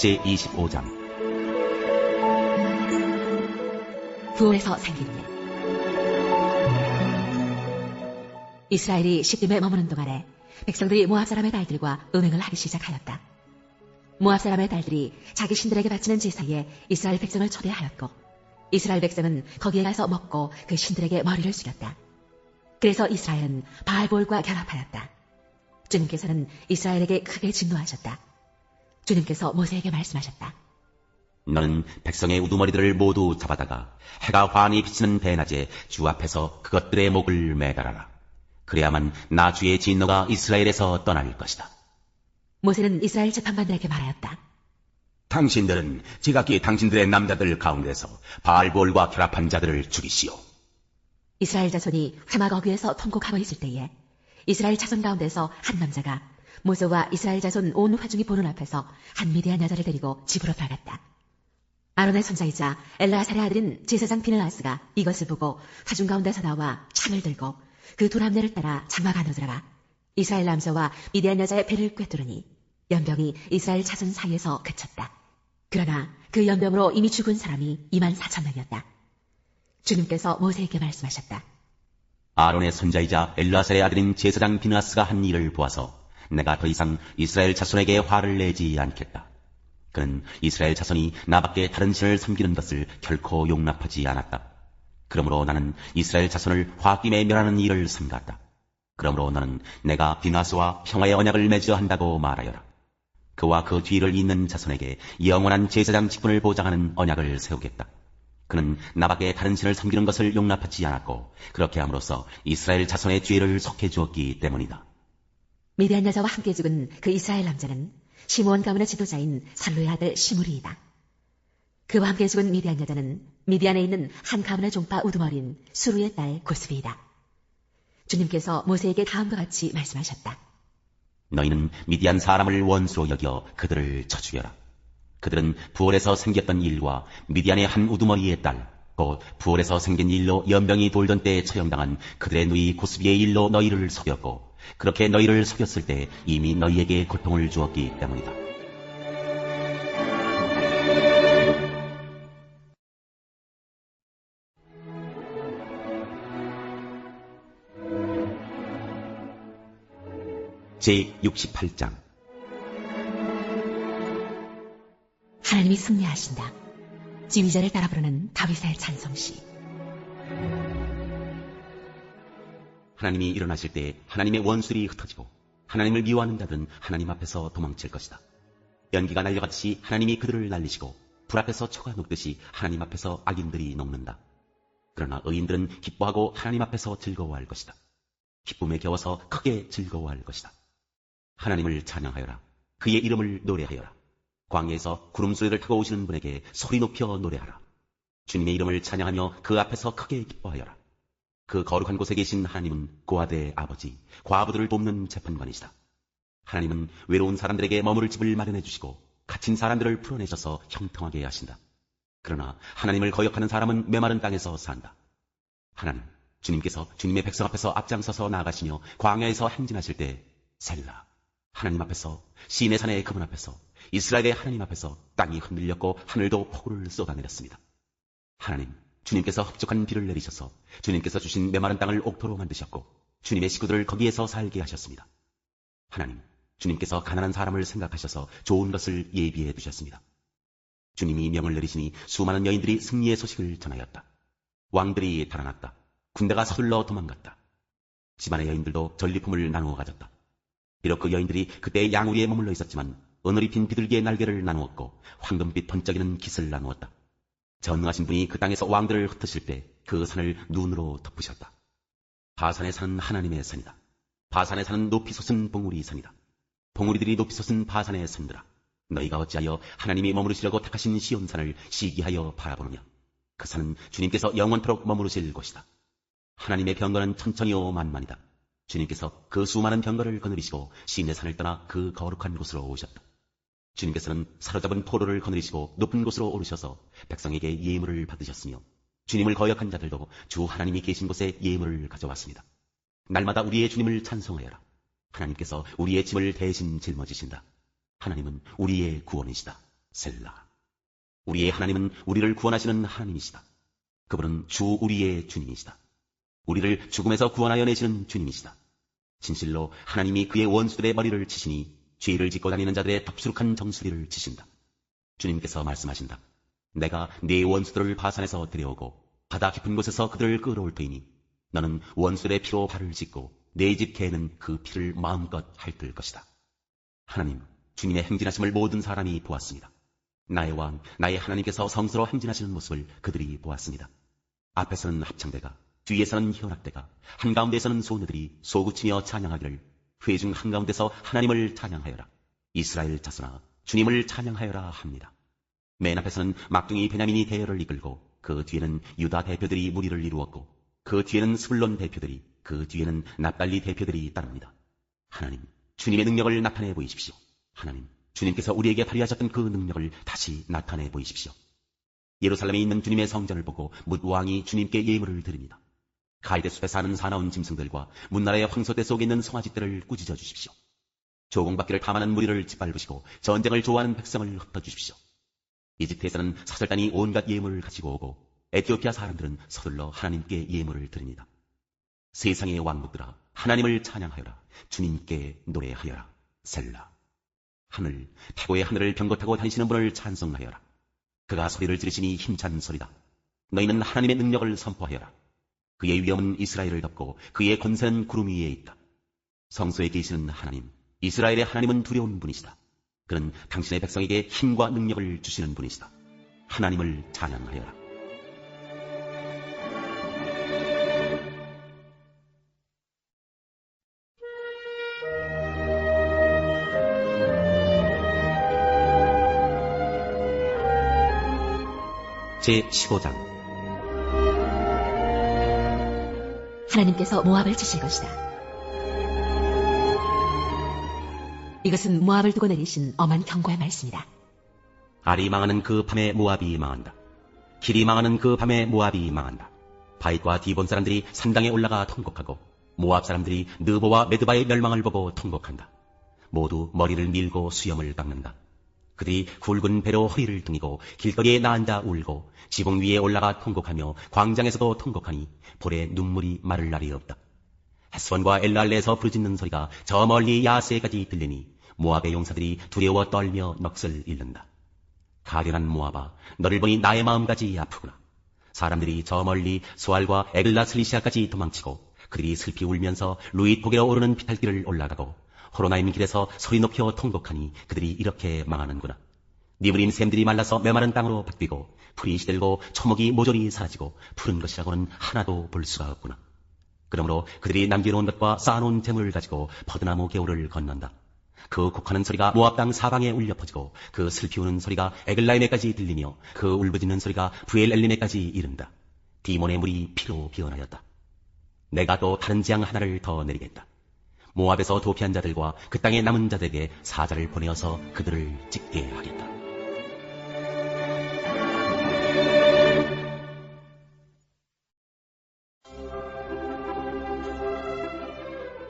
제25장. 부올에서 생긴 일. 이스라엘이 시딤에 머무는 동안에 백성들이 모압 사람의 딸들과 음행을 하기 시작하였다. 모압 사람의 딸들이 자기 신들에게 바치는 제사에 이스라엘 백성을 초대하였고, 이스라엘 백성은 거기에 가서 먹고 그 신들에게 머리를 숙였다. 그래서 이스라엘은 바알볼과 결합하였다. 주님께서는 이스라엘에게 크게 진노하셨다. 주님께서 모세에게 말씀하셨다. 너는 백성의 우두머리들을 모두 잡아다가 해가 환히 비치는 대낮에 주 앞에서 그것들의 목을 매달아라. 그래야만 나 주의 진노가 이스라엘에서 떠날 것이다. 모세는 이스라엘 재판관들에게 말하였다. 당신들은 지각기 당신들의 남자들 가운데서 바알볼과 결합한 자들을 죽이시오. 이스라엘 자손이 회막 어귀에서 통곡하고 있을 때에 이스라엘 자손 가운데서 한 남자가 모세와 이스라엘 자손 온 회중이 보는 앞에서 한 미디안 여자를 데리고 집으로 나갔다. 아론의 손자이자 엘르아살의 아들인 제사장 비느하스가 이것을 보고 회중 가운데서 나와 창을 들고 그 두 남녀를 따라 장막 안으로 들어가 이스라엘 남자와 미디안 여자의 배를 꿰뚫으니 연병이 이스라엘 자손 사이에서 그쳤다. 그러나 그 연병으로 이미 죽은 사람이 24,000명이었다. 주님께서 모세에게 말씀하셨다. 아론의 손자이자 엘르아살의 아들인 제사장 비느하스가 한 일을 보아서 내가 더 이상 이스라엘 자손에게 화를 내지 않겠다. 그는 이스라엘 자손이 나밖에 다른 신을 섬기는 것을 결코 용납하지 않았다. 그러므로 나는 이스라엘 자손을 홧김에 멸하는 일을 삼갔다. 그러므로 너는 내가 비느하스와 평화의 언약을 맺으려 한다고 말하여라. 그와 그 뒤를 잇는 자손에게 영원한 제사장 직분을 보장하는 언약을 세우겠다. 그는 나밖에 다른 신을 섬기는 것을 용납하지 않았고 그렇게 함으로써 이스라엘 자손의 죄를 속해 주었기 때문이다. 미디안 여자와 함께 죽은 그 이스라엘 남자는 시므온 가문의 지도자인 살루의 아들 시므리이다. 그와 함께 죽은 미디안 여자는 미디안에 있는 한 가문의 종파 우두머리인 수루의 딸 고스비이다. 주님께서 모세에게 다음과 같이 말씀하셨다. 너희는 미디안 사람을 원수로 여겨 그들을 쳐 죽여라. 그들은 부올에서 생겼던 일과 미디안의 한 우두머리의 딸, 곧 부올에서 생긴 일로 연병이 돌던 때에 처형당한 그들의 누이 고스비의 일로 너희를 속였고, 그렇게 너희를 속였을 때 이미 너희에게 고통을 주었기 때문이다. 제68장. 하나님이 승리하신다. 지휘자를 따라 부르는 다윗의 찬송시. 하나님이 일어나실 때 하나님의 원수들이 흩어지고 하나님을 미워하는 자들은 하나님 앞에서 도망칠 것이다. 연기가 날려가듯이 하나님이 그들을 날리시고 불 앞에서 초가 녹듯이 하나님 앞에서 악인들이 녹는다. 그러나 의인들은 기뻐하고 하나님 앞에서 즐거워할 것이다. 기쁨에 겨워서 크게 즐거워할 것이다. 하나님을 찬양하여라. 그의 이름을 노래하여라. 광야에서 구름 소리를 타고 오시는 분에게 소리 높여 노래하라. 주님의 이름을 찬양하며 그 앞에서 크게 기뻐하여라. 그 거룩한 곳에 계신 하나님은 고아들의 아버지, 과부들을 돕는 재판관이시다. 하나님은 외로운 사람들에게 머무를 집을 마련해 주시고 갇힌 사람들을 풀어내셔서 형통하게 하신다. 그러나 하나님을 거역하는 사람은 메마른 땅에서 산다. 하나님, 주님께서 주님의 백성 앞에서 앞장서서 나아가시며 광야에서 행진하실 때 셀라, 하나님 앞에서, 시내 산의 그분 앞에서, 이스라엘의 하나님 앞에서 땅이 흔들렸고 하늘도 폭우를 쏟아내렸습니다. 하나님, 주님께서 흡족한 비를 내리셔서 주님께서 주신 메마른 땅을 옥토로 만드셨고 주님의 식구들을 거기에서 살게 하셨습니다. 하나님, 주님께서 가난한 사람을 생각하셔서 좋은 것을 예비해 두셨습니다. 주님이 명을 내리시니 수많은 여인들이 승리의 소식을 전하였다. 왕들이 달아났다. 군대가 서둘러 도망갔다. 집안의 여인들도 전리품을 나누어 가졌다. 비록 그 여인들이 그때 양 위에 머물러 있었지만 은을 입힌 비둘기의 날개를 나누었고 황금빛 번쩍이는 깃을 나누었다. 전능하신 분이 그 땅에서 왕들을 흩으실 때 그 산을 눈으로 덮으셨다. 바산에 사는 하나님의 산이다. 바산에 사는 높이 솟은 봉우리 산이다. 봉우리들이 높이 솟은 바산의 산들아, 너희가 어찌하여 하나님이 머무르시려고 택하신 시온산을 시기하여 바라보느냐. 그 산은 주님께서 영원토록 머무르실 곳이다. 하나님의 병거는 천천히요 만만이다. 주님께서 그 수많은 병거를 거느리시고 시내산을 떠나 그 거룩한 곳으로 오셨다. 주님께서는 사로잡은 포로를 거느리시고 높은 곳으로 오르셔서 백성에게 예물을 받으셨으며 주님을 거역한 자들도 주 하나님이 계신 곳에 예물을 가져왔습니다. 날마다 우리의 주님을 찬송하여라. 하나님께서 우리의 짐을 대신 짊어지신다. 하나님은 우리의 구원이시다. 셀라. 우리의 하나님은 우리를 구원하시는 하나님이시다. 그분은 주 우리의 주님이시다. 우리를 죽음에서 구원하여 내시는 주님이시다. 진실로 하나님이 그의 원수들의 머리를 치시니 죄를 짓고 다니는 자들의 덥수룩한 정수리를 치신다. 주님께서 말씀하신다. 내가 네 원수들을 바산에서 데려오고 바다 깊은 곳에서 그들을 끌어올 터이니 너는 원수들의 피로 발을 씻고 내 집 개는 그 피를 마음껏 핥을 것이다. 하나님, 주님의 행진하심을 모든 사람이 보았습니다. 나의 왕, 나의 하나님께서 성스러워 행진하시는 모습을 그들이 보았습니다. 앞에서는 합창대가, 뒤에서는 현악대가, 한가운데에서는 소녀들이 소구치며 찬양하기를 회중 한가운데서 하나님을 찬양하여라. 이스라엘 자손아, 주님을 찬양하여라 합니다. 맨 앞에서는 막둥이 베냐민이 대열을 이끌고 그 뒤에는 유다 대표들이 무리를 이루었고 그 뒤에는 스불론 대표들이, 그 뒤에는 납달리 대표들이 따릅니다. 하나님, 주님의 능력을 나타내 보이십시오. 하나님, 주님께서 우리에게 발휘하셨던 그 능력을 다시 나타내 보이십시오. 예루살렘에 있는 주님의 성전을 보고 뭇 왕이 주님께 예물을 드립니다. 갈대 숲에 사는 사나운 짐승들과 문나라의 황소떼 속에 있는 송아지떼를 꾸짖어 주십시오. 조공바퀴를 탐하는 무리를 짓밟으시고 전쟁을 좋아하는 백성을 흩어주십시오. 이집트에서는 사절단이 온갖 예물을 가지고 오고 에티오피아 사람들은 서둘러 하나님께 예물을 드립니다. 세상의 왕국들아, 하나님을 찬양하여라. 주님께 노래하여라. 셀라. 하늘, 태고의 하늘을 병거 타고 다니시는 분을 찬송하여라. 그가 소리를 지르시니 힘찬 소리다. 너희는 하나님의 능력을 선포하여라. 그의 위엄은 이스라엘을 덮고 그의 권세는 구름 위에 있다. 성소에 계시는 하나님, 이스라엘의 하나님은 두려운 분이시다. 그는 당신의 백성에게 힘과 능력을 주시는 분이시다. 하나님을 찬양하여라. 제15장. 하나님께서 모압을 치실 것이다. 이것은 모압을 두고 내리신 엄한 경고의 말씀이다. 알이 망하는 그 밤에 모압이 망한다. 길이 망하는 그 밤에 모압이 망한다. 바잇과 디본 사람들이 산당에 올라가 통곡하고 모압 사람들이 느보와 메드바의 멸망을 보고 통곡한다. 모두 머리를 밀고 수염을 깎는다. 그들이 굵은 배로 허리를 등이고 길거리에 나앉아 울고 지붕 위에 올라가 통곡하며 광장에서도 통곡하니 볼에 눈물이 마를 날이 없다. 헤스본과 엘랄레에서 부르짖는 소리가 저 멀리 야세까지 들리니 모압의 용사들이 두려워 떨며 넋을 잃는다. 가련한 모압아, 너를 보니 나의 마음까지 아프구나. 사람들이 저 멀리 수알과 에글라슬리시아까지 도망치고 그들이 슬피 울면서 루잇 고개로 오르는 비탈길을 올라가고 호로나임 길에서 소리 높여 통곡하니 그들이 이렇게 망하는구나. 니브림 샘들이 말라서 메마른 땅으로 바뀌고 풀이 시들고 초목이 모조리 사라지고 푸른 것이라고는 하나도 볼 수가 없구나. 그러므로 그들이 남겨놓은 것과 쌓아놓은 재물을 가지고 버드나무 개울을 건넌다. 그 곡하는 소리가 모압 땅 사방에 울려 퍼지고 그 슬피 우는 소리가 에글라임에까지 들리며 그 울부짖는 소리가 부엘엘림에까지 이른다. 디몬의 물이 피로 변하였다. 내가 또 다른 재앙 하나를 더 내리겠다. 모압에서 도피한 자들과 그 땅의 남은 자들에게 사자를 보내어서 그들을 찢게 하겠다.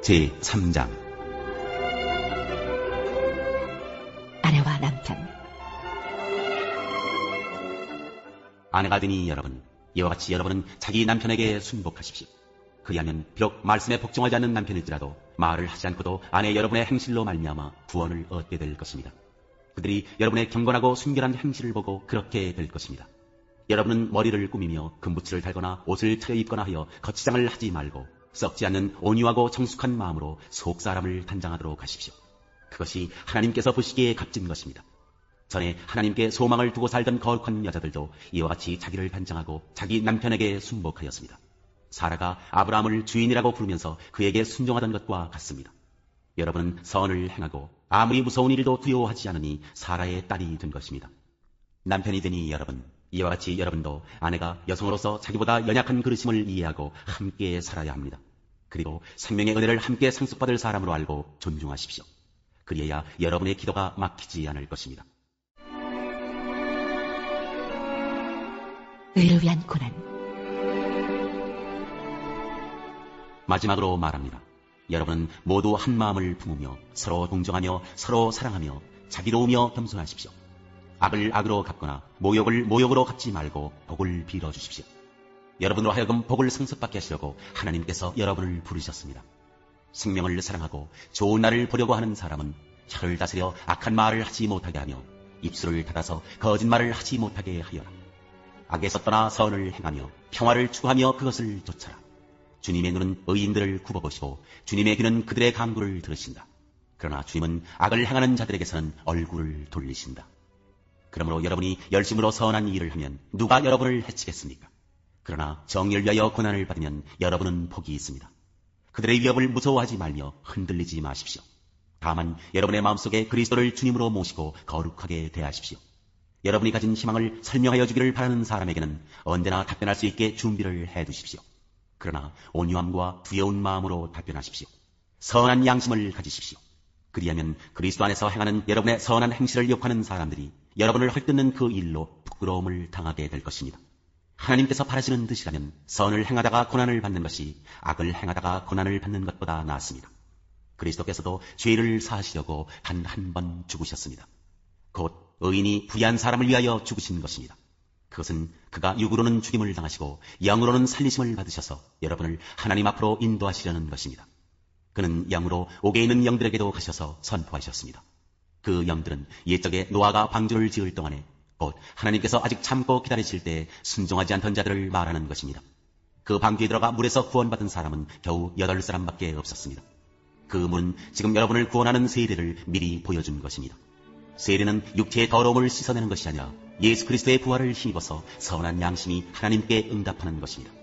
제3장. 아내와 남편. 아내가 되니 여러분, 이와 같이 여러분은 자기 남편에게 순복하십시오. 그리하면 비록 말씀에 복종하지 않는 남편일지라도 말을 하지 않고도 아내 여러분의 행실로 말미암아 구원을 얻게 될 것입니다. 그들이 여러분의 경건하고 순결한 행실을 보고 그렇게 될 것입니다. 여러분은 머리를 꾸미며 금부치를 달거나 옷을 차려입거나 하여 거치장을 하지 말고 썩지 않는 온유하고 정숙한 마음으로 속사람을 단장하도록 하십시오. 그것이 하나님께서 보시기에 값진 것입니다. 전에 하나님께 소망을 두고 살던 거룩한 여자들도 이와 같이 자기를 단장하고 자기 남편에게 순복하였습니다. 사라가 아브라함을 주인이라고 부르면서 그에게 순종하던 것과 같습니다. 여러분은 선을 행하고 아무리 무서운 일도 두려워하지 않으니 사라의 딸이 된 것입니다. 남편이 되니 여러분, 이와 같이 여러분도 아내가 여성으로서 자기보다 연약한 그릇임을 이해하고 함께 살아야 합니다. 그리고 생명의 은혜를 함께 상속받을 사람으로 알고 존중하십시오. 그리해야 여러분의 기도가 막히지 않을 것입니다. 의를 위한 고난. 마지막으로 말합니다. 여러분은 모두 한 마음을 품으며 서로 동정하며 서로 사랑하며 자비로우며 겸손하십시오. 악을 악으로 갚거나 모욕을 모욕으로 갚지 말고 복을 빌어주십시오. 여러분으로 하여금 복을 상속받게 하시려고 하나님께서 여러분을 부르셨습니다. 생명을 사랑하고 좋은 날을 보려고 하는 사람은 혀를 다스려 악한 말을 하지 못하게 하며 입술을 닫아서 거짓말을 하지 못하게 하여라. 악에서 떠나 선을 행하며 평화를 추구하며 그것을 좇아라. 주님의 눈은 의인들을 굽어보시고 주님의 귀는 그들의 간구를 들으신다. 그러나 주님은 악을 행하는 자들에게서는 얼굴을 돌리신다. 그러므로 여러분이 열심으로 선한 일을 하면 누가 여러분을 해치겠습니까? 그러나 정의를 위하여 고난을 받으면 여러분은 복이 있습니다. 그들의 위협을 무서워하지 말며 흔들리지 마십시오. 다만 여러분의 마음속에 그리스도를 주님으로 모시고 거룩하게 대하십시오. 여러분이 가진 희망을 설명하여 주기를 바라는 사람에게는 언제나 답변할 수 있게 준비를 해두십시오. 그러나 온유함과 두려운 마음으로 답변하십시오. 선한 양심을 가지십시오. 그리하면 그리스도 안에서 행하는 여러분의 선한 행실을 욕하는 사람들이 여러분을 헐뜯는 그 일로 부끄러움을 당하게 될 것입니다. 하나님께서 바라시는 뜻이라면 선을 행하다가 고난을 받는 것이 악을 행하다가 고난을 받는 것보다 나았습니다. 그리스도께서도 죄를 사하시려고 단 한 번 죽으셨습니다. 곧 의인이 부귀한 사람을 위하여 죽으신 것입니다. 그것은 그가 육으로는 죽임을 당하시고 영으로는 살리심을 받으셔서 여러분을 하나님 앞으로 인도하시려는 것입니다. 그는 영으로 옥에 있는 영들에게도 가셔서 선포하셨습니다. 그 영들은 옛적에 노아가 방주를 지을 동안에 곧 하나님께서 아직 참고 기다리실 때 순종하지 않던 자들을 말하는 것입니다. 그 방주에 들어가 물에서 구원받은 사람은 겨우 8사람밖에 없었습니다. 그 물은 지금 여러분을 구원하는 세례를 미리 보여준 것입니다. 세례는 육체의 더러움을 씻어내는 것이 아니라 예수 그리스도의 부활을 힘입어서 선한 양심이 하나님께 응답하는 것입니다.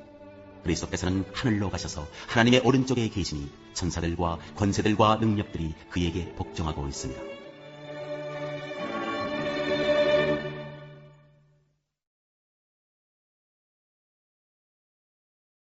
그리스도께서는 하늘로 가셔서 하나님의 오른쪽에 계시니 천사들과 권세들과 능력들이 그에게 복종하고 있습니다.